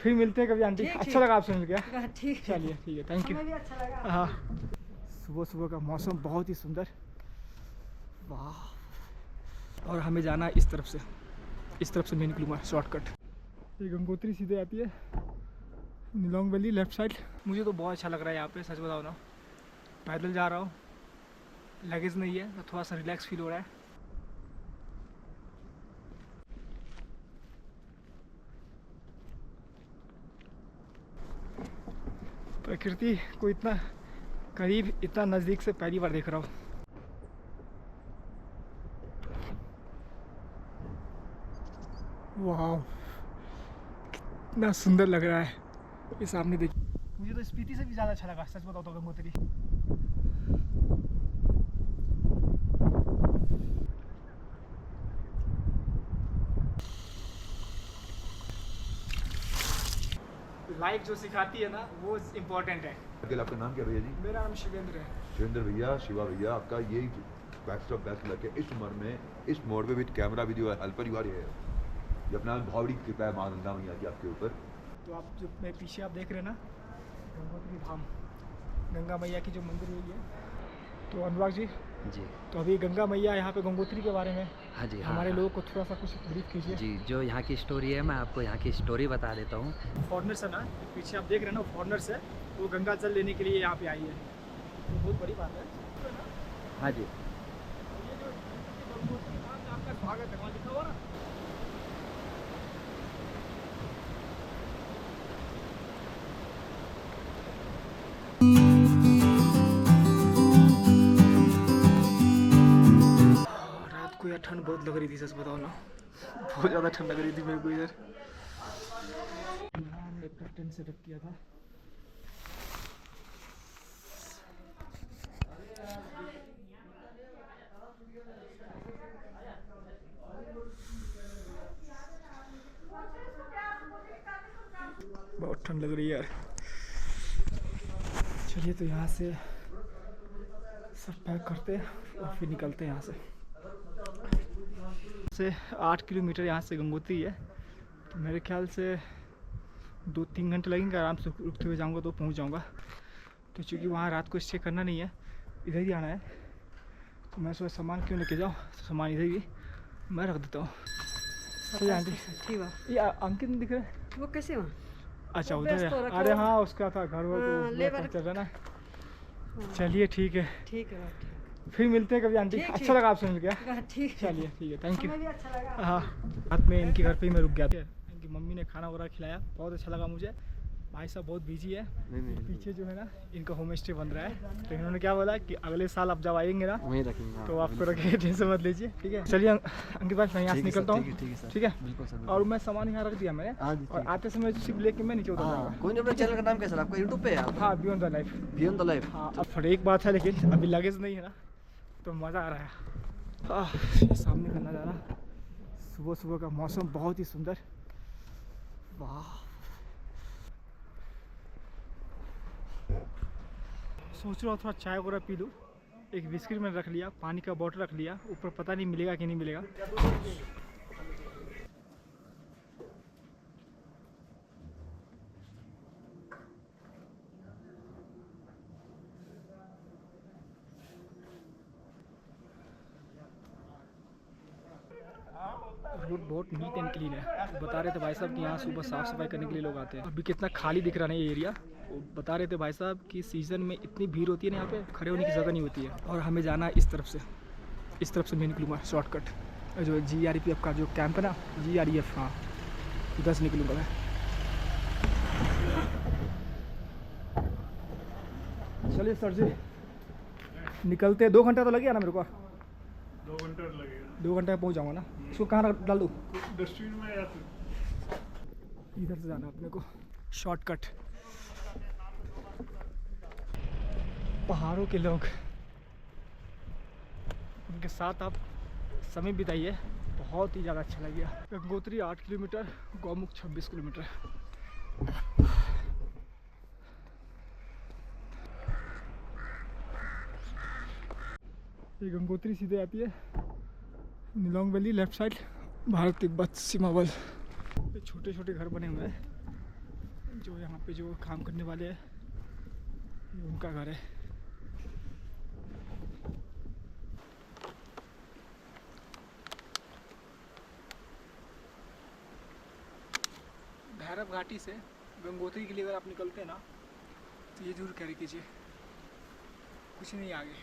फिर मिलते हैं कभी आंटी। अच्छा लगा आपसे मिल गया। ठीक, चलिए ठीक है, थैंक यू। हमें भी अच्छा लगा। हाँ, सुबह सुबह का मौसम बहुत ही सुंदर, वाह। और हमें जाना है इस तरफ से मैं निकलूँगा शॉर्टकट। ये गंगोत्री सीधे आती है, नीलोंग वैली लेफ्ट साइड। मुझे तो बहुत अच्छा लग रहा है यहाँ पे, सच बताओ ना। पैदल जा रहा हूँ, लगेज नहीं है तो थोड़ा सा रिलैक्स फील हो रहा है। प्रकृति को इतना करीब, इतना नज़दीक से पहली बार देख रहा हूँ। वाह, कितना सुंदर लग रहा है ये सामने देखिए। मुझे तो स्पीति से भी ज़्यादा अच्छा लगा, सच बताओ तो गंगोत्री। लाइफ जो सिखाती है ना वो इम्पोर्टेंट है। अकेले आपका नाम क्या भैया जी? मेरा नाम शिवेंद्र है। शिवेंद्र भैया, शिवा भैया, आपका यही बेस्ट ऑफ बेस्ट लग है इस उम्र में, इस मोड़ पे with camera video helper you are है। ये अपना बहुत बड़ी कृपा है माँ गंगा मैया की आपके ऊपर। तो आप जो मैं पीछे आप देख रहे हैं ना, गंगोत्री धाम, गंगा मैया की जो मंदिर हुई है। तो अनुराग जी तो अभी गंगा मैया यहाँ पे गंगोत्री के बारे में हाँ जी, हमारे लोगों को थोड़ा सा कुछ ब्रीफ कीजिए। जी, जो यहाँ की स्टोरी है मैं आपको यहाँ की स्टोरी बता देता हूँ। फॉरनर्स है ना, पीछे आप देख रहे हैं ना, फॉरनर्स है, वो गंगा जल लेने के लिए यहाँ पे आई है। तो बहुत बड़ी बात है। हाँ जी, ये जो गंगोत्री धाम में आपका स्वागत है, वहाँ लिखा हुआ ना। रात को यार ठंड बहुत लग रही थी, सच बताओ ना, बहुत ज़्यादा ठंड लग रही थी मेरे को इधर। हमने अपना टेंट सेटअप किया था। बहुत ठंड लग रही है यार। चलिए तो यहाँ से सब पैक करते हैं और फिर निकलते हैं यहाँ से 8 किलोमीटर यहाँ से गंगोत्री है। तो मेरे ख्याल से 2-3 घंटे लगेंगे, आराम से रुकते हुए जाऊँगा तो पहुँच जाऊँगा। तो चूँकि वहाँ रात को स्टे करना नहीं है, इधर ही आना है, तो मैं सोचा सामान क्यों लेके जाऊँ, तो सामान इधर ही मैं रख देता हूँ। सही आंटी, ठीक है। ये अंकित नहीं दिख रहा है? वो कैसे वहाँ? अच्छा वो उधर व्यस्त हो है। रखा अरे है। हाँ, उसका था घर वर हाँ, को लेबर चल रहा ना। हाँ। चलिए ठीक है, ठीक है बात। फिर मिलते हैं कभी आंटी। ठीक, अच्छा ठीक। लगा आपसे मिल गया। ठीक है, चलिए ठीक है, थैंक यू। हमें भी अच्छा लगा। हाँ, रात में इनके घर पे ही मैं रुक गया था। इनकी मम्मी ने खाना वगैरह खिलाया, बहुत अच्छा लगा मुझे। भाई साहब बहुत बिजी है। पीछे जो है ना इनका होम स्टे बन रहा है, तो इन्होंने क्या बोला कि अगले साल आप जब आएंगे ना वहीं रखेंगे तो आपको रखेंगे, टेंशन मत लीजिए। ठीक है, चलिए अंकित भाई मैं यहाँ से निकलता हूँ। ठीक है, बिल्कुल सर। और मैं सामान यहाँ रख दिया मैंने, और आते समय सिर्फ लेके मैं नीचे उतर जाऊँगा। कोई नहीं, अपने चैनल का नाम क्या सर आपका? यूट्यूब पे है आप? हाँ, beyond the life. Beyond the life. हाँ, अब फिर एक बात है, लेकिन अभी लगेज नहीं है ना, तो मज़ा आ रहा है। ये सामने का नज़ारा, सुबह सुबह का मौसम बहुत ही सुंदर, वाह। सोच रहा हूँ थोड़ा चाय वगैरह पी लूँ। एक बिस्किट मैंने रख लिया, पानी का बॉटल रख लिया, ऊपर पता नहीं मिलेगा कि नहीं मिलेगा। रोड बहुत नीट एंड क्लीन है। तो बता रहे थे भाई साहब कि यहाँ सुबह साफ़ सफाई करने के लिए लोग आते हैं। अभी कितना खाली दिख रहा है ये एरिया। वो बता रहे थे भाई साहब कि सीज़न में इतनी भीड़ होती है ना, यहाँ पे खड़े होने की जगह नहीं होती है। और हमें जाना है इस तरफ से मैं निकलूँगा शॉर्टकट। जो GREF का जो कैंप है ना, GREF, हाँ, उधर से निकलूँगा मैं। चलिए सर जी, निकलते। 2 घंटा तो लगेगा ना मेरे को? 2 घंटे लगेगा। 2 घंटे में पहुँच जाऊँगा ना। इसको कहाँ डाल दूँ? डस्टबिन में या फिर इधर से जाना अपने को शॉर्टकट। पहाड़ों के लोग, उनके साथ आप समय बिताइए, बहुत ही ज़्यादा अच्छा लगेगा। Gangotri 8 kilometre, Gaumukh 26 kilometre. ये गंगोत्री सीधे आती है, Nelong valley left side, Bharat Tibet सीमा बल। ये छोटे छोटे घर बने हुए हैं, यहाँ पे जो काम करने वाले हैं ये उनका घर है। भैरव घाटी से गंगोत्री के लिए अगर आप निकलते हैं ना तो ये जरूर कैरी कीजिए, कुछ नहीं आगे।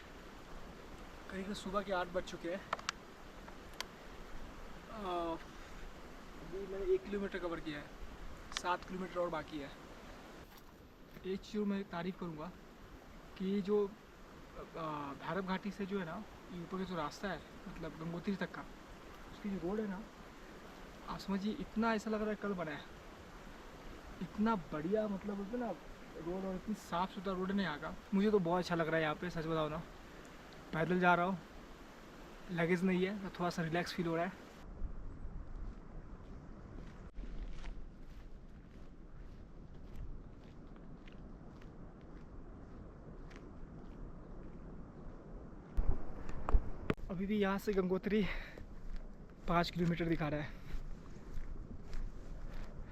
करीब सुबह के 8 बज चुके हैं। अभी मैंने 1 किलोमीटर कवर किया है, 7 किलोमीटर और बाकी है। एक चीज़ मैं तारीफ़ करूँगा कि जो भैरव घाटी से जो है ना ऊपर का जो रास्ता है मतलब गंगोत्री तक का, उसकी जो रोड है ना, आप समझिए इतना ऐसा लग रहा है कल बना है। इतना बढ़िया मतलब उसमें ना रोड और इतनी साफ़ सुथरा रोड है ना यहाँ का। मुझे तो बहुत अच्छा लग रहा है यहाँ पे, सच बताओ ना। पैदल जा रहा हूँ, लगेज नहीं है तो थोड़ा सा रिलैक्स फील हो रहा है। अभी भी यहाँ से गंगोत्री 5 किलोमीटर दिखा रहा है।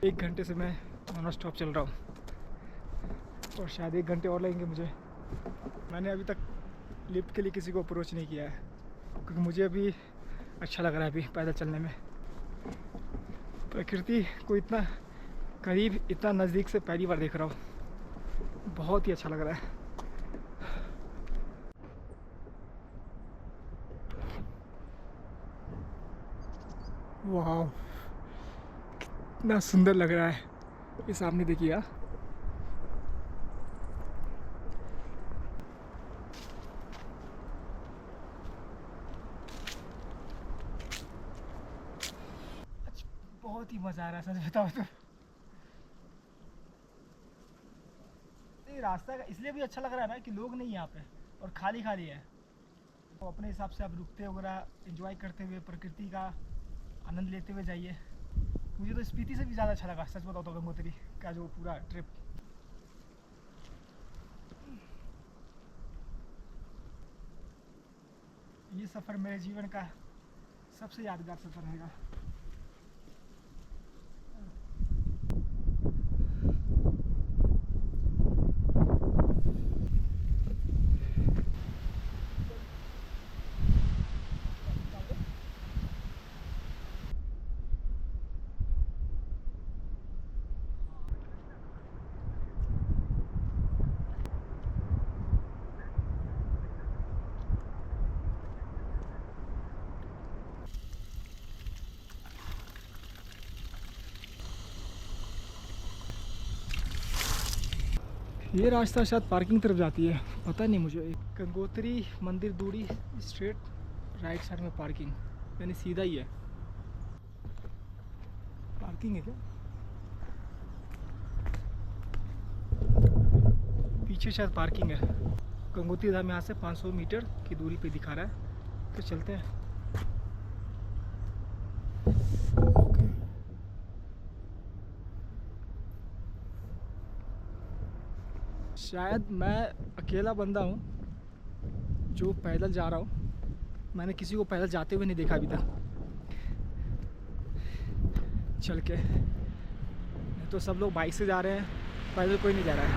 1 घंटे से मैं नॉन स्टॉप चल रहा हूँ और शायद 1 घंटे और लगेंगे मुझे। मैंने अभी तक लिफ्ट के लिए किसी को अप्रोच नहीं किया है क्योंकि मुझे अभी अच्छा लग रहा है अभी पैदल चलने में। प्रकृति को इतना करीब, इतना नज़दीक से पहली बार देख रहा हूँ, बहुत ही अच्छा लग रहा है। वाह, कितना सुंदर लग रहा है। ये सामने देखिए यार, बहुत ही मज़ा आ रहा है सच बताओ तो। ये रास्ता का इसलिए भी अच्छा लग रहा है ना कि लोग नहीं यहाँ पे और खाली खाली है। तो अपने हिसाब से आप रुकते वगैरह एंजॉय करते हुए प्रकृति का आनंद लेते हुए जाइए। मुझे तो स्पीति से भी ज़्यादा अच्छा लगा सच बताओ तो गंगोत्री का जो पूरा ट्रिप। ये सफ़र मेरे जीवन का सबसे यादगार सफ़र रहेगा। ये रास्ता शायद पार्किंग तरफ जाती है, पता नहीं मुझे। गंगोत्री मंदिर दूरी स्ट्रेट राइट साइड में पार्किंग, यानी सीधा ही है। पार्किंग है क्या? पीछे शायद पार्किंग है। गंगोत्री धाम यहाँ से 500 मीटर की दूरी पे दिखा रहा है, तो चलते हैं। शायद मैं अकेला बंदा हूँ जो पैदल जा रहा हूँ। मैंने किसी को पैदल जाते हुए नहीं देखा अभी तक चल के। नहीं तो सब लोग बाइक से जा रहे हैं, पैदल कोई नहीं जा रहा है।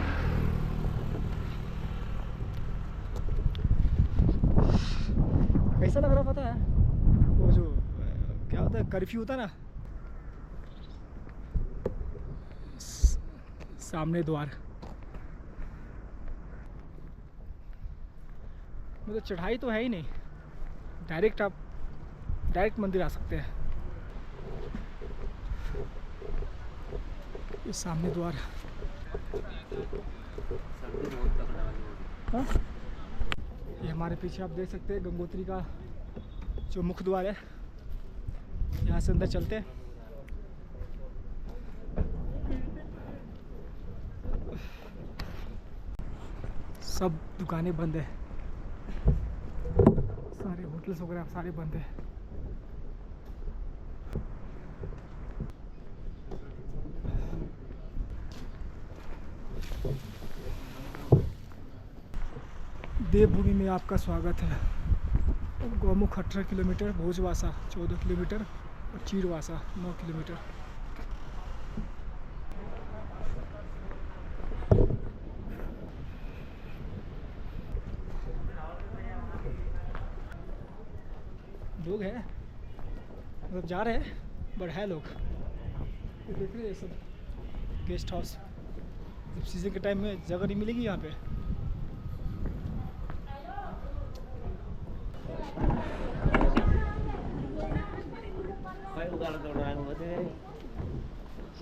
कैसा लग रहा पता है? वो जो क्या होता है, कर्फ्यू होता है ना, सामने द्वार। मतलब चढ़ाई तो है ही नहीं, डायरेक्ट मंदिर आ सकते हैं। ये सामने द्वार। हाँ? ये हमारे पीछे आप देख सकते हैं गंगोत्री का जो मुख्य द्वार है। यहाँ से अंदर चलते हैं। सब दुकानें बंद है, सारे होटल्स वगैरह सारे बंद है। देवभूमि में आपका स्वागत है। गौमुख 18 किलोमीटर, भोजवासा 14 किलोमीटर और चीरवासा 9 किलोमीटर। लोग हैं, मतलब जा रहे हैं बट है लोग। ये देख रहे हैं सब गेस्ट हाउस। जब सीज़न के टाइम में जगह नहीं मिलेगी यहाँ पे।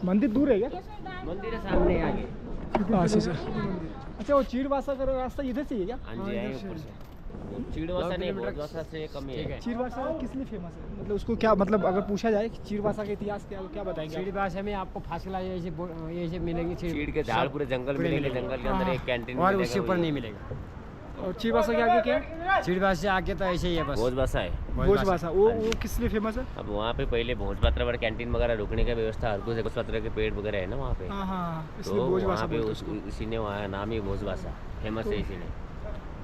मंदिर दूर है क्या? मंदिर है सामने आगे। अच्छा वो चीड़वासा का रास्ता इधर से ही है क्या? हाँ जी, आए ऊपर से। चीड़वासा नहीं, भोजवासा से कम ही है। चीड़वासा किस लिए फेमस है? मतलब उसको क्या, मतलब अगर पूछा जाए कि चीड़वासा का इतिहास क्या बताएंगे आप? सीढ़ी भाषा में आपको फासला ये से मिलेंगी चीड़ के झाड़ पूरे जंगल मिलेंगे, जंगल के अंदर एक कैंटीन और उससे ऊपर नहीं मिलेगा। और चीड़वासा के आगे क्या है? सीढ़ी भाषा से आगे तो ऐसे ही है बस। भोजवासा है। भोजवासा वो किस लिए फेमस है? अब वहाँ पे पहले भोजपत्र पर कैंटीन वगैरह रुकने की व्यवस्था, हर कुछ भोजपत्र के पेड़ वगैरह है ना वहाँ पे। हाँ हाँ, तो इसलिए भोजवासा वहाँ पे बोलते हैं उसको। इसी ने वहाँ नाम ही भोजवासा फेमस है इसी ने।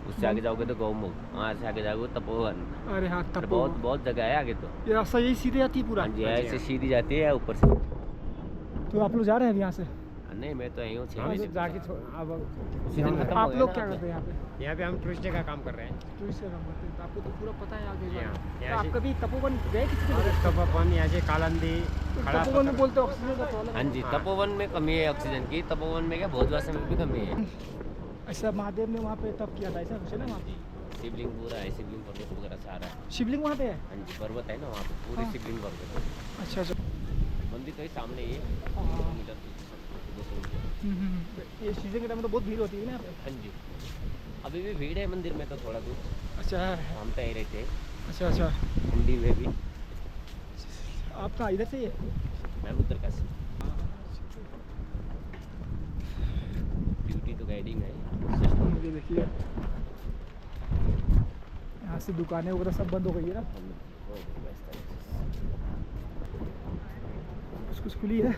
उससे आगे जाओगे तो गौमुख, वहाँ से आगे जाओगे तपोवन। अरे हाँ, और तपोवन। बहुत जगह है आगे तो। ये रास्ता यही सीधे जाती है पूरा? हाँ जी, ऐसे सीधी जाती है ऊपर से। तो आप लोग जा रहे हैं यहाँ से? नहीं, मैं तो यहीं हूँ हाँ, से। जाके अब उसी दिन खत्म हो आप गया लोग ना क्या आपने। करते हैं यहाँ पे? यहाँ पे हम टूरिस्ट का काम कर रहे हैं। टूरिस्ट का काम करते हैं, तो आपको तो पूरा पता है आगे जी हाँ, तो यहाँ आप से- कभी तपोवन गए किसी के? तपोवन यहाँ से कालंदी खड़ा तपोवन में बोलते हैं ऑक्सीजन का प्रॉब्लम हाँ जी, तपोवन में कमी है ऑक्सीजन की। तपोवन में क्या, भोजवासा में भी कमी है। अच्छा, महादेव ने वहाँ पे तप किया था, ऐसा कुछ है ना वहाँ पे? शिवलिंग पूरा है, शिवलिंग पर्वत वगैरह सारा है। शिवलिंग वहाँ पे है? हाँ जी, पर्वत है ना वहाँ पे, पूरी हाँ। शिवलिंग पर्वत है। अच्छा अच्छा। मंदिर तो ही सामने ही है, हाँ। 2 किलोमीटर 2 किलोमीटर। ये सीजन के टाइम में तो बहुत भीड़ होती है ना यहाँ पे? हाँ जी, अभी भी भीड़ है मंदिर में तो थोड़ा दूर। अच्छा है। हम तो ही रहते हैं अच्छा अच्छा। कुंडी में भी। आप कहाँ, इधर से ही है? मैं उत्तरकाशी। ड्यूटी तो गाइडिंग है। ये देखिए यहाँ से दुकानें वगैरह सब बंद हो गई है ना, कुछ कुछ खुली है,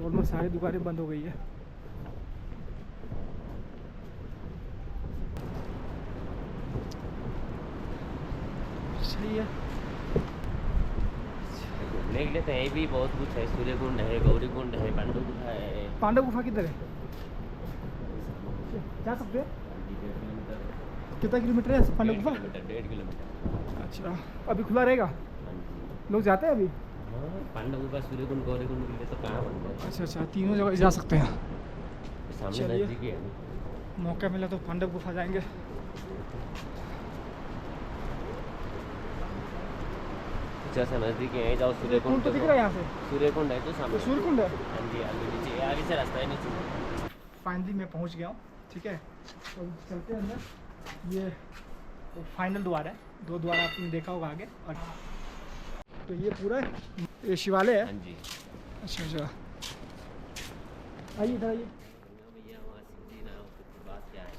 ऑलमोस्ट सारी दुकानें बंद हो गई है। सही है। घूमने के लिए तो यहीं भी बहुत कुछ है। सूर्य कुंड है, गौरी कुंड है, पांडव गुफा है। पांडव गुफा किधर है? जा सकते हैं? 1.5 किलोमीटर। कितना किलोमीटर है पांडव गुफा? 1.5 किलोमीटर। अच्छा, अभी खुला रहेगा? हाँ जी। लोग जाते हैं अभी? हाँ, पांडव गुफा, सूर्य कुंड, गौरी कुंड के लिए तो कहाँ बंद है। अच्छा अच्छा, तीनों जगह जा सकते हैं। सामने चलिए। नजदीक ही है। मौका मिला तो पांडव गुफा जाएंगे। अच्छा सा नजदीक है, यहीं जाओ। सूर्य कुंड कुंड तो दिख रहा है यहाँ से? सूर्य कुंड है तो तो सामने। सूर्यकुंड है? हाँ जी, आगे नीचे, आगे से रास्ता है नीचे। फाइनली मैं पहुँच गया हूँ, ठीक है। तो चलते हैं अंदर। ये फाइनल द्वार है, 2 द्वार आपने देखा होगा आगे। और तो ये पूरा ये शिवालय है? हाँ जी। अच्छा अच्छा, आइए इधर आइए। भैया वहाँ शिव जी ना हो तो बात क्या है।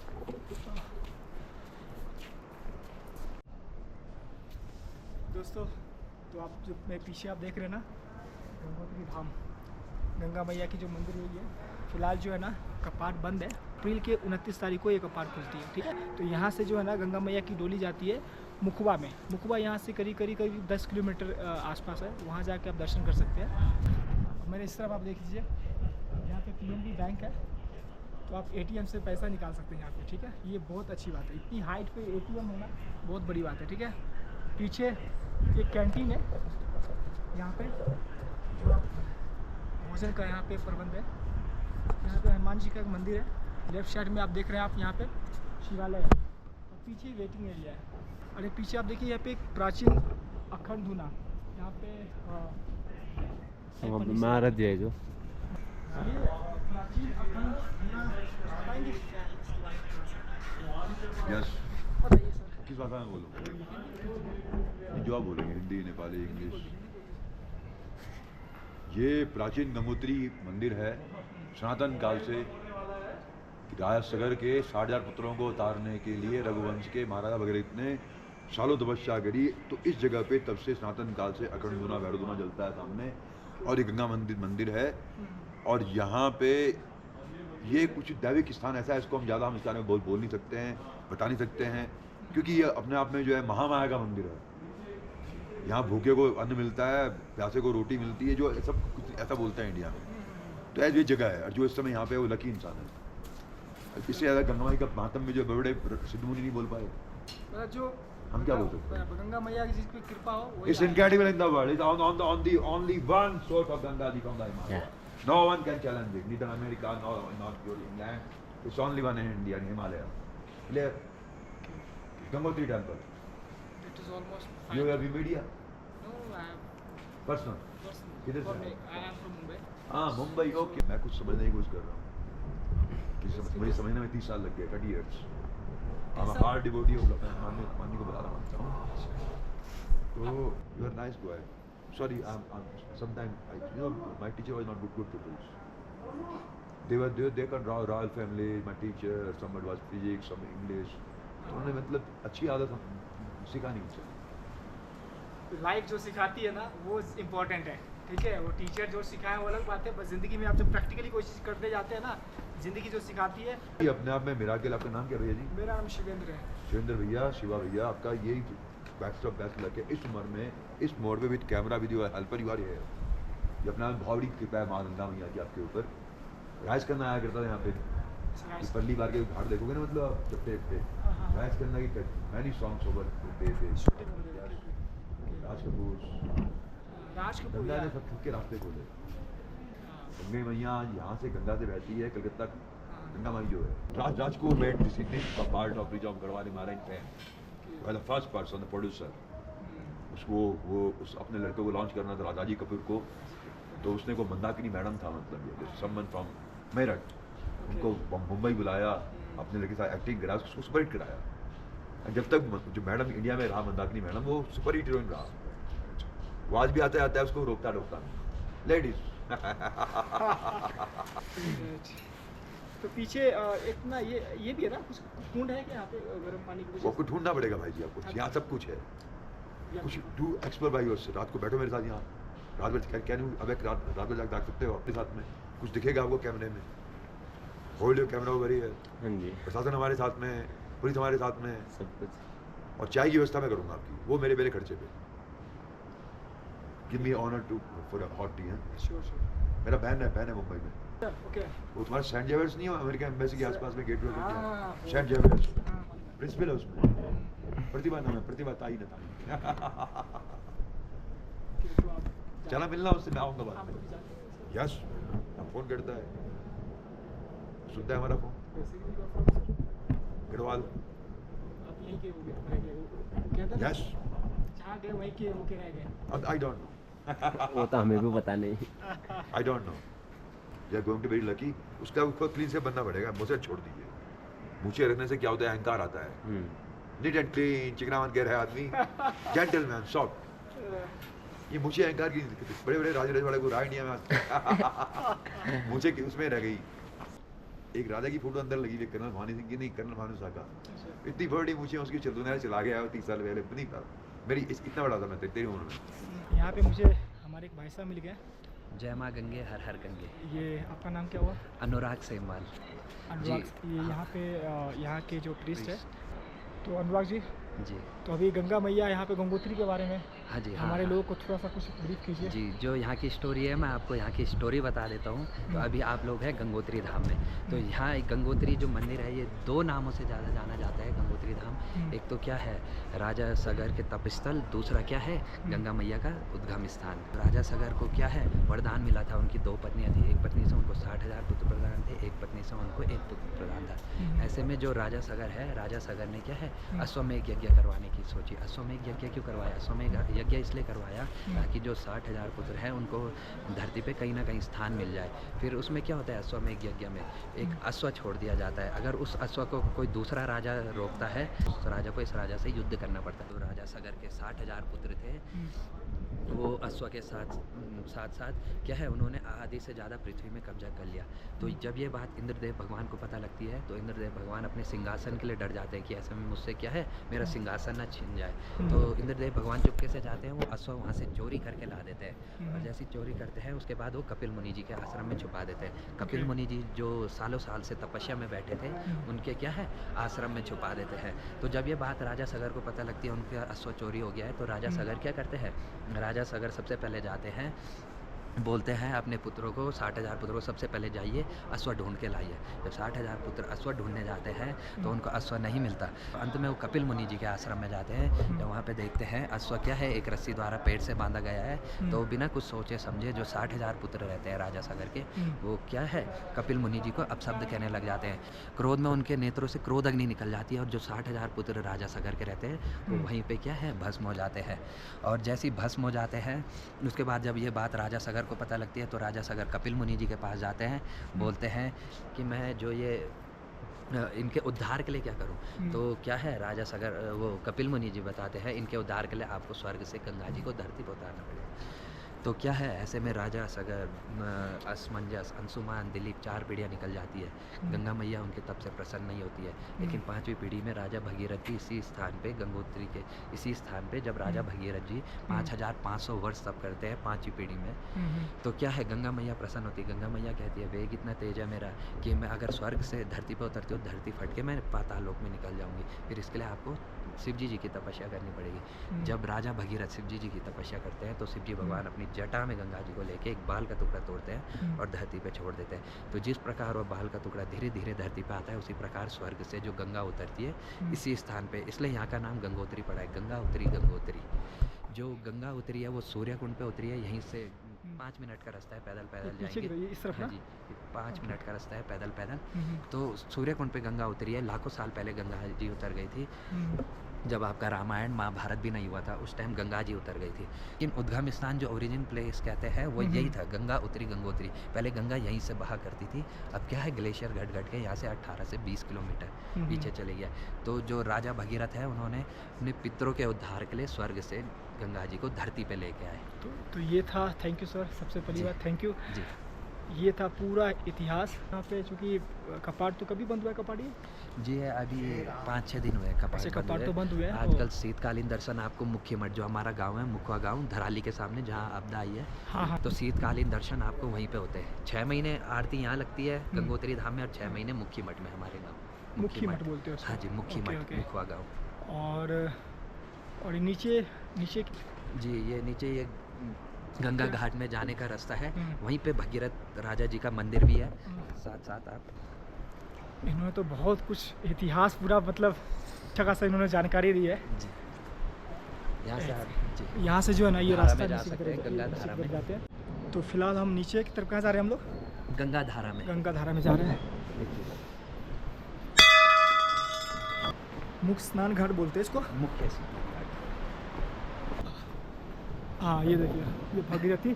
दोस्तों, तो आप जो मैं पीछे आप देख रहे हैं ना, गंगोत्री धाम, गंगा मैया की जो मंदिर है, ये फिलहाल जो है ना कपाट बंद है। अप्रैल के 29 तारीख को ये कपाट खुलती है, ठीक है। तो यहाँ से जो है ना गंगा मैया की डोली जाती है मुखबा में। मुखबा यहाँ से करीब 10 किलोमीटर आसपास है, वहाँ जाके आप दर्शन कर सकते हैं। मेरे इस तरफ आप देख लीजिए, यहाँ पे PNB बैंक है, तो आप ATM से पैसा निकाल सकते हैं यहाँ पे, ठीक है। ये बहुत अच्छी बात है, इतनी हाइट पे ATM होना बहुत बड़ी बात है, ठीक है। पीछे एक कैंटीन है यहाँ पे, जो आप भोजन का यहाँ पे प्रबंध है। यहाँ पे हनुमान जी का एक मंदिर है, लेफ्ट साइड में आप देख रहे हैं, आप यहाँ पे शिवालय है, और पीछे वेटिंग एरिया है। अरे पीछे आप देखिए, यहाँ पे एक प्राचीन अखंड धुना, यहाँ पे महाराज जी है जो। ये प्राचीन अखंड धुना बताएंगे? यस, बताइए सर। किस भाषा में बोलूँ? जो आप बोलेंगे, हिंदी, नेपाली, इंग्लिश। ये प्राचीन गंगोत्री मंदिर है। सनातन काल से राजा सगर के 60,000 पुत्रों को उतारने के लिए रघुवंश के महाराजा वगैरह ने सालों तपस्या करी। तो इस जगह पे तब से सनातन काल से अखंड धुना, भैरव धुना जलता है सामने। और ये गंगा मंदिर है। और यहाँ पे ये कुछ दैविक स्थान ऐसा है, इसको हम ज़्यादा हम इस बारे में बोल नहीं सकते हैं, बता नहीं सकते हैं, क्योंकि ये अपने आप में जो है महामाया का मंदिर है। यहाँ भूखे को अन्न मिलता है, प्यासे को रोटी मिलती है, जो सब कुछ ऐसा बोलते हैं इंडिया में। तो ऐसी ये जगह है, और जो इस समय यहाँ पे वो लकी इंसान है। इससे ज़्यादा गंगा माई का महात्म में जो बड़े सिद्ध मुनि नहीं बोल पाए, मतलब जो हम क्या बोल सकते हैं? गंगा मैया की जिस पे कृपा हो वही It's incredible in the world. It's on the only one source of Ganga from the Himalaya. Yeah. No one can challenge it. Neither America nor not your England. It's only one in India, in Himalaya. Clear? Gangotri temple. It is almost You have media? No, I have Personal. किधर से? I am from Mumbai. हाँ Mumbai okay मैं कुछ समझने की कोशिश कर रहा हूँ मुझे समझने में 30 साल लग गए 30 years I'm a hard devotee of माननी को बताना मानता हूँ तो you are nice guy sorry I'm sometimes you know my teacher was not good pupils they can draw royal family my teacher somebody was physics some English तो उन्होंने मतलब अच्छी आदत सिखानी मुझे लाइफ जो सिखाती है ना वो इम्पोर्टेंट है ठीक है वो टीचर जो सिखाए वो अलग बात है बस ज़िंदगी में आप जब प्रैक्टिकली कोशिश करते जाते हैं ना ज़िंदगी जो सिखाती है ये अपने आप में मिराकल आपका नाम क्या भैया जी मेरा नाम शिवेंद्र है शिवेंद्र भैया शिवा भैया आपका यही बैक ऑफ बैक लगे इस उम्र में इस मोड पे with camera with your helper you are here ये अपना बहुत बड़ी कृपा है माँ गंगा मैया की आपके ऊपर राइज करना आया करता था यहाँ पे इस पल्ली बार के घाट देखोगे ना मतलब जब पे राइज करना की many songs over Raj Kapoor Ganga ने सब के रास्ते खोले गंगे मैया यहाँ से गंगा से बहती है कलकत्ता गंगा माई जो है राज को made this part of bridge of Garhwal Himalayan fan the first person the producer उसको वो उस अपने लड़के को लॉन्च करना था राजाजी कपूर को तो उसने को मंदाकिनी मैडम था मतलब ये समवन फ्रॉम मेरठ उनको मुंबई बुलाया अपने लड़के के साथ एक्टिंग करा उसको सुपर हिट कराया जब तक जो मैडम इंडिया में रहा मंदाकिनी मैडम वो सुपर हिट हीरोइन रहा वो आज भी आता है उसको रोकता लेडीज तो पीछे इतना ये भी है ना कुछ कुंड है क्या यहाँ पे गर्म पानी की वो आपको ढूंढना पड़ेगा भाई जी आपको यहाँ सब कुछ है कुछ डू एक्सप्लोर भाई योर रात को बैठो मेरे साथ यहाँ रात भर क्या नहीं अब रात भर जाग सकते हो अपने साथ में कुछ दिखेगा आपको कैमरे में होल्ड योर कैमरा ओवर है हाँ जी प्रशासन हमारे साथ में पुलिस हमारे साथ में सब कुछ और चाय की व्यवस्था मैं करूँगा आपकी वो मेरे खर्चे पे give me honour to for a hot tea है श्योर मेरा बहन है मुंबई में ओके वो तुम्हारा सेंट जेवियर्स नहीं हो अमेरिकन एम्बेसी के आसपास में गेटवे हाँ, सेंट जेवियर्स प्रिंसिपल है उसमें प्रतिभा नाम है प्रतिभा ताई न ताई चला मिलना उससे मैं आऊँगा बाद में यस अब फोन करता है सुनता है हमारा फोन गढ़वाल आप यहीं के हो गए यस जहाँ गए वहीं के होके रह गए आई डोंट नो वो तो हमें भी पता नहीं I don't know you are going to very lucky उसका उसको क्लीन से बनना पड़ेगा मुझे छोड़ दीजिए मुझे रखने से क्या होता है अहंकार आता है नीट एंड क्लीन चिकनावन कह रहा है आदमी जेंटलमैन सॉफ्ट ये मुझे अहंकार की बड़े बड़े राज वाले को राय नहीं है मुझे उसमें रह गई एक राजा की फोटो अंदर लगी हुई कर्नल भानु सिंह की नहीं कर्नल भानु शाह का इतनी बड़ी मुझे उसकी चलदुनिया चला गया 30 साल पहले नहीं था मेरी इतना बड़ा था मैं तेरी उम्र में यहाँ पे मुझे हमारे एक भाई साहब मिल गए जय माँ गंगे हर हर गंगे। ये आपका नाम क्या हुआ? अनुराग सेमवाल। अनुराग ये यहाँ पे यहाँ के जो प्रीस्ट है तो अनुराग जी जी तो अभी गंगा मैया यहाँ पे गंगोत्री के बारे में हाँ जी हमारे लोगों को थोड़ा सा कुछ ब्रीफ कीजिए। जी जो यहाँ की स्टोरी है मैं आपको यहाँ की स्टोरी बता देता हूँ। तो अभी आप लोग हैं गंगोत्री धाम में। तो यहाँ एक गंगोत्री जो मंदिर है ये 2 नामों से ज़्यादा जाना जाता है गंगोत्री धाम। एक तो क्या है राजा सगर के तपस्थल, दूसरा क्या है गंगा मैया का उद्गम स्थान। राजा सगर को क्या है वरदान मिला था, उनकी 2 पत्नियाँ थी। एक पत्नी से उनको 60,000 पुत्र प्रदान थे, एक पत्नी से उनको 1 पुत्र प्रदान था। ऐसे में जो राजा सगर है, राजा सगर ने क्या है अश्वमेध यज्ञ करवाने की सोची। अश्वमेध यज्ञ क्यों करवाया? अश्वमेध यज्ञ इसलिए करवाया ताकि जो 60,000 पुत्र हैं उनको धरती पे कहीं ना कहीं स्थान मिल जाए। फिर उसमें क्या होता है अश्वमेध यज्ञ में एक अश्व छोड़ दिया जाता है। अगर उस अश्व को कोई दूसरा राजा रोकता है तो राजा को इस राजा से युद्ध करना पड़ता है। तो राजा सगर के 60,000 पुत्र थे, वो अश्व के साथ साथ क्या है उन्होंने आधी से ज़्यादा पृथ्वी में कब्जा कर लिया। तो जब ये बात इंद्रदेव भगवान को पता लगती है तो इंद्रदेव भगवान अपने सिंहासन के लिए डर जाते हैं कि ऐसे में मुझसे क्या है मेरा सिंहासन ना छिन जाए। तो इंद्रदेव भगवान चुपके से जाते हैं, वो अश्व वहाँ से चोरी करके ला देते हैं। और जैसे चोरी करते हैं उसके बाद वो कपिल मुनि जी के आश्रम में छुपा देते हैं। कपिल मुनि जी जो सालों साल से तपस्या में बैठे थे उनके क्या है आश्रम में छुपा देते हैं। तो जब ये बात राजा सगर को पता लगती है उनका अश्व चोरी हो गया है तो राजा सगर क्या करते हैं, राजा सगर सबसे पहले जाते हैं बोलते हैं अपने पुत्रों को 60,000 पुत्रों को सबसे पहले जाइए अश्व ढूंढ के लाइए। जब 60,000 पुत्र अश्व ढूंढने जाते हैं तो उनको अश्व नहीं मिलता। अंत में वो कपिल मुनि जी के आश्रम में जाते हैं। जब वहाँ पे देखते हैं अश्व क्या है, एक रस्सी द्वारा पेड़ से बांधा गया है। तो बिना कुछ सोचे समझे जो 60,000 पुत्र रहते हैं राजा सागर के, वो क्या है कपिल मुनि जी को अपशब्द कहने लग जाते हैं। क्रोध में उनके नेत्रों से क्रोध अग्नि निकल जाती है और जो 60,000 पुत्र राजा सागर के रहते हैं वो वहीं पे क्या है भस्म हो जाते हैं। और जैसे ही भस्म हो जाते हैं उसके बाद जब ये बात राजा सागर को पता लगती है तो राजा सागर कपिल मुनि जी के पास जाते हैं। बोलते हैं कि मैं जो ये इनके उद्धार के लिए क्या करूं। तो क्या है राजा सागर वो कपिल मुनि जी बताते हैं इनके उद्धार के लिए आपको स्वर्ग से गंगा जी को धरती पर उतारना पड़ेगा। तो क्या है ऐसे में राजा सागर असमंजस अंशुमान दिलीप 4 पीढ़ियाँ निकल जाती है। गंगा मैया उनके तब से प्रसन्न नहीं होती है। लेकिन 5वीं पीढ़ी में राजा भगीरथ जी इसी स्थान पे गंगोत्री के इसी स्थान पे जब राजा भगीरथ जी 5,500 वर्ष तप करते हैं 5वीं पीढ़ी में, तो क्या है गंगा मैया प्रसन्न होती है। गंगा मैया कहती है वेग इतना तेज है मेरा कि मैं अगर स्वर्ग से धरती पर उतरती हूँ धरती फट के मैं पाताल लोक में निकल जाऊँगी। फिर इसके लिए आपको शिव जी की तपस्या करनी पड़ेगी। जब राजा भगीरथ शिव जी की तपस्या करते हैं तो शिव जी भगवान अपनी जटा में गंगा जी को लेके एक बाल का टुकड़ा तोड़ते हैं और धरती पे छोड़ देते हैं। तो जिस प्रकार वो बाल का टुकड़ा धीरे धीरे धरती पे आता है उसी प्रकार स्वर्ग से जो गंगा उतरती है इसी स्थान पे, इसलिए यहाँ का नाम गंगोत्री पड़ा है। गंगा उतरी गंगोत्री। जो गंगा उतरी है वो सूर्य कुंड पे उतरी है। यहीं से 5 मिनट का रास्ता है, पैदल पैदल जाएंगे। इस तरफ हाँ जी 5 मिनट का रास्ता है पैदल पैदल। तो सूर्य कुंड पे गंगा उतरी है। लाखों साल पहले गंगा जी उतर गई थी। जब आपका रामायण महाभारत भी नहीं हुआ था उस टाइम गंगा जी उतर गई थी। लेकिन उद्गम स्थान जो ओरिजिन प्लेस कहते हैं वो यही था, गंगा उतरी गंगोत्री। पहले गंगा यहीं से बहा करती थी। अब क्या है ग्लेशियर घट घट के यहाँ से 18 से 20 किलोमीटर पीछे चले गया। तो जो राजा भगीरथ है उन्होंने अपने पितरों के उद्धार के लिए स्वर्ग से गंगा जी को धरती पे लेके आए। तो ये था। थैंक यू सर, सबसे पहली बात थैंक यू जी। ये था पूरा इतिहास यहाँ पे। चूँकि कपाट तो कभी बंद हुआ है कपाट ये? जी है अभी 5-6 दिन हुए कपाट तो बंद हुए हैं। आजकल शीतकालीन दर्शन आपको मुख्य मठ जो हमारा गांव है मुखवा गांव धराली के सामने जहां आपदा आई है, हाँ। तो शीतकालीन दर्शन आपको वहीं पे होते हैं। 6 महीने आरती यहाँ लगती है गंगोत्री धाम में और 6 महीने मुख्य मठ में हमारे गाँव। मुखी मठ बोलते हो? हाँ जी मुख्य मठ मुखवा गाँव। और नीचे जी ये नीचे ये गंगा घाट में जाने का रास्ता है। वहीं पे भगीरथ राजा जी का मंदिर भी है। साथ साथ आप इन्होंने तो बहुत कुछ इतिहास पूरा मतलब अच्छा खासा इन्होंने जानकारी दी है। जी यहाँ से आप जी यहाँ से जो है ना ये धारा रास्ता में जा नीचे की सकते तरफ हैं, गंगा धारा में जाते हैं। तो फिलहाल हम नीचे की तरफ कहाँ जा रहे हैं हम लोग? गंगा धारा में। गंगा धारा में जा रहे हैं। मुख्य स्नान घाट बोलते हैं इसको। मुख्य हाँ ये देखिए ये भगीरथी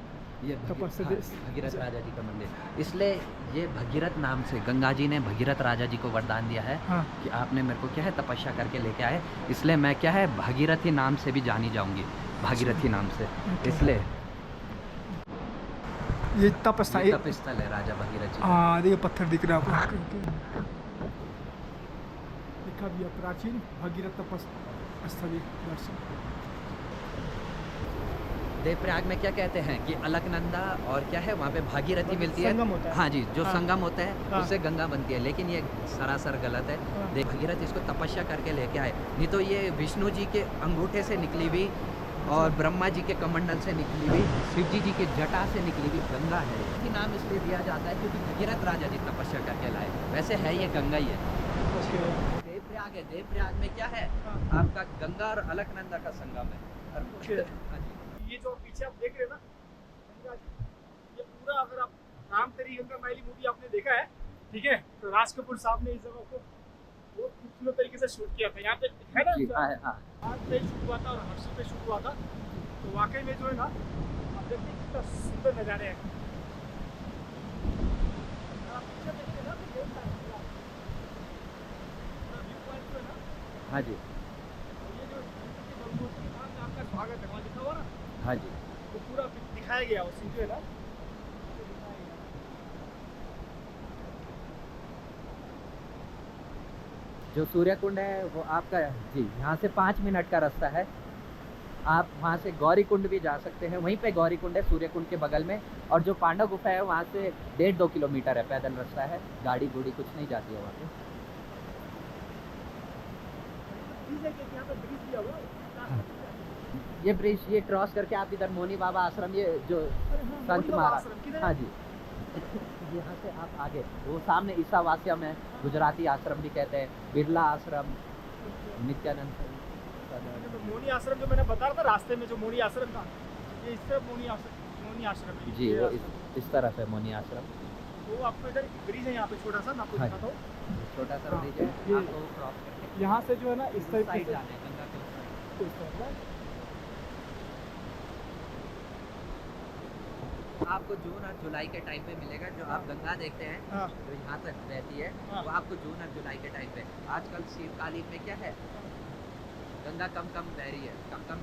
ये तपस्या भगीरथ राजा जी का मंदिर। इसलिए ये भगीरथ नाम से गंगा जी ने भगीरथ राजा जी को वरदान दिया है कि आपने मेरे को क्या है तपस्या करके लेके आए, इसलिए मैं क्या है भागीरथी नाम से भी जानी जाऊंगी, भागीरथी नाम से। इसलिए ये तपस्थल है राजा भगीरथ जी। हाँ देखिए पत्थर दिख रहा है आपको, लिखा भी है प्राचीन भगीरथ तपस्थली दर्शन। देवप्रयाग में क्या कहते हैं कि अलकनंदा और क्या है वहाँ पे भागीरथी मिलती है। संगम होता है। हाँ जी जो हाँ। संगम होता है हाँ। उससे गंगा बनती है, लेकिन ये सरासर गलत है। हाँ। भगीरथ इसको तपस्या करके लेके आए, नहीं तो ये विष्णु जी के अंगूठे से निकली हुई और ब्रह्मा जी के कमंडल से निकली हुई, शिव जी के जटा से निकली हुई गंगा है। ये नाम इसलिए दिया जाता है क्योंकि भगीरथ राजा जी तपस्या करके लाए। वैसे है ये गंगा ही है। देवप्रयाग है, देवप्रयाग में क्या है आपका गंगा और अलकनंदा का संगम है। हाँ जी ये जो पीछे आप देख रहे हैं ना गंगा जी, ये पूरा अगर आप राम तेरी गंगा मैली मूवी आपने देखा है, ठीक है, तो राज कपूर साहब ने इस जगह को बहुत खूबसूरत तरीके से शूट किया था। यहाँ पे है ना आज पे शूट हुआ था और हर्षी पे शूट हुआ था। तो वाकई में जो है ना आप देखते हैं कितना सुंदर नज़ारे हैं। आप पीछे देखिए ना तो बहुत सारा व्यू पॉइंट जो है ना, हाँ जी ये जो गंगोत्री धाम में आपका स्वागत है वहाँ लिखा हुआ ना, हाँ जी वो पूरा दिखाया गया वो सीन जो है ना। जो सूर्य कुंड है वो आपका जी यहाँ से 5 मिनट का रास्ता है। आप वहाँ से गौरी कुंड भी जा सकते हैं, वहीं पे गौरी कुंड है सूर्य कुंड के बगल में। और जो पांडव गुफा है वहाँ से 1.5-2 किलोमीटर है, पैदल रास्ता है, गाड़ी गुड़ी कुछ नहीं जाती है वहाँ पे। ये ब्रिज ये क्रॉस करके आप इधर मोनी बाबा आश्रम ये जो संत महाराज, हाँ जी यहाँ से आप आगे वो सामने ईसावास्यम है, गुजराती आश्रम भी कहते हैं, बिरला आश्रम, नित्यानंद मोनी आश्रम जो मैंने बता रहा था रास्ते में, जो मोनी आश्रम था, ये इस तरफ मोनी आश्रम है। जी, वो इस तरफ है मोनी आश्रम। वो आपको इधर ब्रिज है यहाँ पे छोटा सा, मैं आपको हाँ। दिखाता हूँ। छोटा सा ब्रिज है, आपको क्रॉस करके यहाँ से जो है ना इस साइड साइड जाना है, गंगा के उस साइड। इस तरफ ना। आपको जून और जुलाई के टाइम पे मिलेगा, जो आप गंगा देखते हैं हाँ। जो यहाँ तक बहती है हाँ। वो आपको जून और जुलाई के टाइम पे। आजकल शीतकालीन में क्या है, गंगा कम बह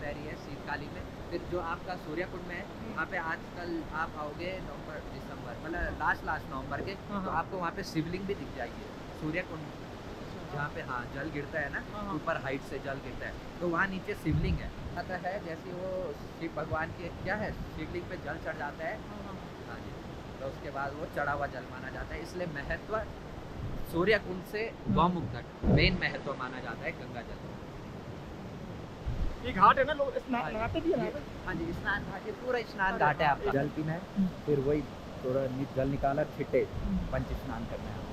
रही है शीतकालीन में। फिर जो आपका सूर्यकुंड में है वहाँ पे आजकल आप आओगे नवंबर दिसंबर मतलब लास्ट नवंबर के, हाँ, तो हाँ। आपको वहाँ पे शिवलिंग भी दिख जाएगी सूर्यकुंड जहाँ पे हाँ जल गिरता है ना, हाँ, हाँ। ऊपर हाइट से जल गिरता है, तो वहाँ नीचे शिवलिंग है। पता है जैसे वो शिव भगवान के क्या है, शिवलिंग पे जल चढ़ जाता है, हाँ जी, तो उसके बाद वो चढ़ा हुआ जल माना जाता है। इसलिए महत्व सूर्यकुंड से गौमुख तक मेन महत्व माना जाता है गंगा जल। ये घाट है ना, लोग हाँ जी। नहाते भी है ना। हाँ जी, स्नान घाट, ये पूरा स्नान घाट है आपका। जल पीना है, फिर वही थोड़ा जल निकाला, छिटे पंच स्नान करना है।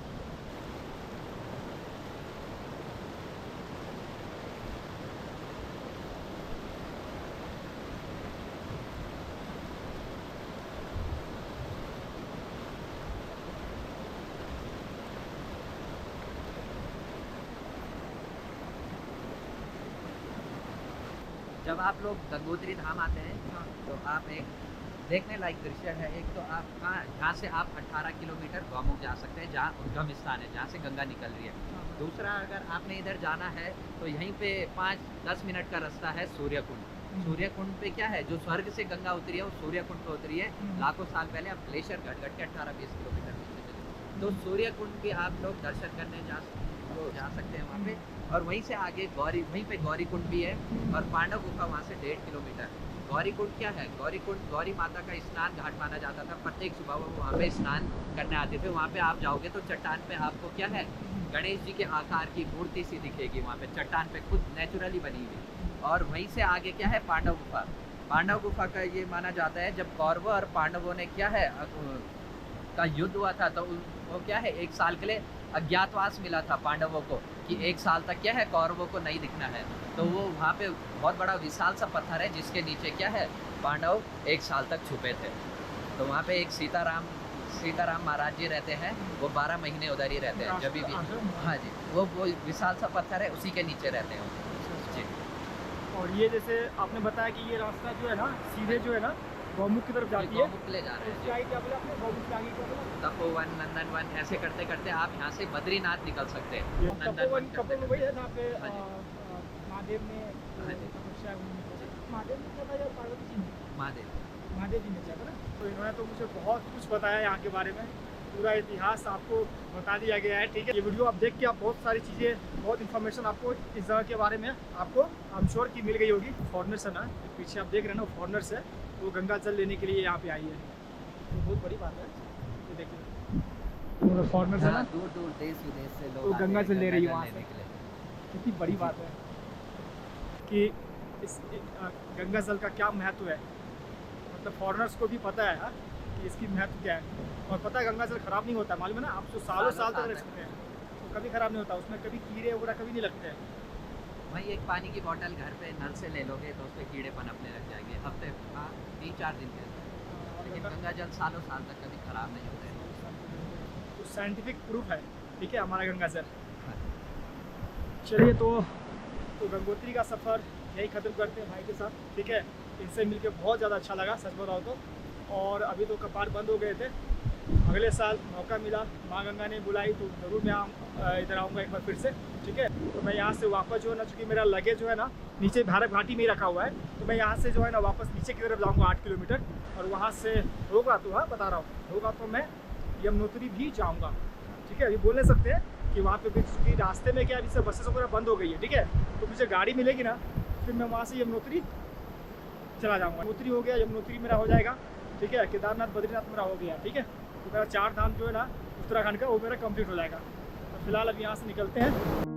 जब आप लोग गंगोत्री धाम आते हैं तो आप एक देखने लायक दृश्य है। एक तो आप जहाँ से आप 18 किलोमीटर गौमुख जा सकते हैं, जहाँ उद्गम स्थान है, जहाँ से गंगा निकल रही है। दूसरा, अगर आपने इधर जाना है तो यहीं पे 5-10 मिनट का रास्ता है सूर्यकुंड। सूर्यकुंड पे क्या है, जो स्वर्ग से गंगा उतरी है वो सूर्यकुंड पे उतरी है लाखों साल पहले। अब ग्लेशियर घट के 18-20 किलोमीटर नीचे चले, तो सूर्यकुंड भी आप लोग दर्शन करने जा सकते हैं वहाँ पे। और वहीं से आगे वहीं पे गौरी कुंड भी है, और पांडव गुफा वहाँ से 1.5 किलोमीटर। गौरी कुंड क्या है, गौरी कुंड गौरी माता का स्नान घाट माना जाता था। प्रत्येक सुबह वो वहाँ पे स्नान करने आते थे। वहाँ पे आप जाओगे तो चट्टान पे आपको क्या है, गणेश जी के आकार की मूर्ति सी दिखेगी वहाँ पे, चट्टान पे खुद नेचुरली बनी हुई। और वहीं से आगे क्या है, पांडव गुफा। पांडव गुफा का ये माना जाता है, जब कौरवों और पांडवों ने क्या है का युद्ध हुआ था, तो वो क्या है 1 साल के लिए अज्ञातवास मिला था पांडवों को, कि 1 साल तक क्या है कौरवों को नहीं दिखना है। तो वो वहाँ पे बहुत बड़ा विशाल सा पत्थर है, जिसके नीचे क्या है पांडव 1 साल तक छुपे थे। तो वहाँ पे एक सीताराम महाराज जी रहते हैं, वो 12 महीने उधर ही रहते हैं जब भी। हाँ जी, वो विशाल सा पत्थर है, उसी के नीचे रहते हैं जी। और ये जैसे आपने बताया कि ये रास्ता जो है ना सीधे जो है ना गौमुख की तरफ जाती है। गौमुख ले जा रहे हैं जी। क्या क्या बोला आपने, गौमुख के आगे क्या बोला? तपोवन, नंदनवन, ऐसे करते करते आप यहाँ से बद्रीनाथ निकल सकते हैं। तपोवन करते वही है जहाँ पे हाँ जी। महादेव ने हाँ जी। तपस्या की। महादेव ने किया था या पार्वती जी ने? महादेव जी ने किया था ना। तो इन्होंने तो मुझे बहुत कुछ बताया यहाँ के बारे में, पूरा इतिहास आपको बता दिया गया है। ठीक है, ये वीडियो आप देख के आप बहुत सारी चीज़ें, बहुत इन्फॉर्मेशन आपको इस जगह के बारे में आपको आई एम श्योर की मिल गई होगी। फॉरनर्स है ना, पीछे आप देख रहे हैं ना, फॉरनर्स है, वो गंगा जल लेने के लिए यहाँ पे आई है। तो बहुत बड़ी बात है, ये देखिए फॉरनर्स है ना, दूर दूर देश विदेश से लोग वो आते गंगा हैं जल ले रही है जल वहाँ लेने से। के लिए। कितनी बड़ी बात है कि इस गंगा जल का क्या महत्व है। मतलब फॉरेनर्स को भी पता है कि इसकी महत्व क्या है। और पता है गंगा जल खराब नहीं होता, मालूम है ना, आप तो सालों साल तक रख सकते हैं, तो कभी खराब नहीं होता, उसमें कभी कीड़े वगैरह कभी नहीं लगते हैं। वही एक पानी की बोतल घर पे नल से ले लोगे तो उसपे कीड़े पनपने लग जाएंगे हफ्ते 3-4 दिन के अंदर। लेकिन गंगा जल सालों साल तक कभी खराब नहीं होते। तो साइंटिफिक प्रूफ है, ठीक है, हमारा गंगा जल। चलिए, तो गंगोत्री का सफ़र यही ख़त्म करते हैं भाई के साथ, ठीक है। इनसे मिलके बहुत ज़्यादा अच्छा लगा, सच बताओ तो। और अभी तो कपाट बंद हो गए थे, अगले साल मौका मिला, माँ गंगा ने बुलाई तो ज़रूर मैं इधर आऊँगा एक बार फिर से, ठीक है। तो मैं यहाँ से वापस जो है ना, चूँकि मेरा लगेज जो है ना नीचे भारत घाटी में ही रखा हुआ है, तो मैं यहाँ से जो है ना वापस नीचे की तरफ जाऊँगा 8 किलोमीटर। और वहाँ से होगा तो, हाँ बता रहा हूँ, होगा तो मैं यमुनोत्री भी जाऊँगा, ठीक है। अभी बोल नहीं सकते कि वहाँ पे भी रास्ते में क्या, अभी से बसेस वगैरह बंद हो गई है, ठीक है। तो मुझे गाड़ी मिलेगी ना, फिर मैं वहाँ से यमुनोत्री चला जाऊँगा। यमुनोत्री हो गया, यमुनोत्री मेरा हो जाएगा, ठीक है। केदारनाथ बद्रीनाथ मेरा हो गया, ठीक है। तो मेरा 4 धाम जो है ना उत्तराखंड का, वो मेरा कंप्लीट हो जाएगा। तो फिलहाल अब यहाँ से निकलते हैं।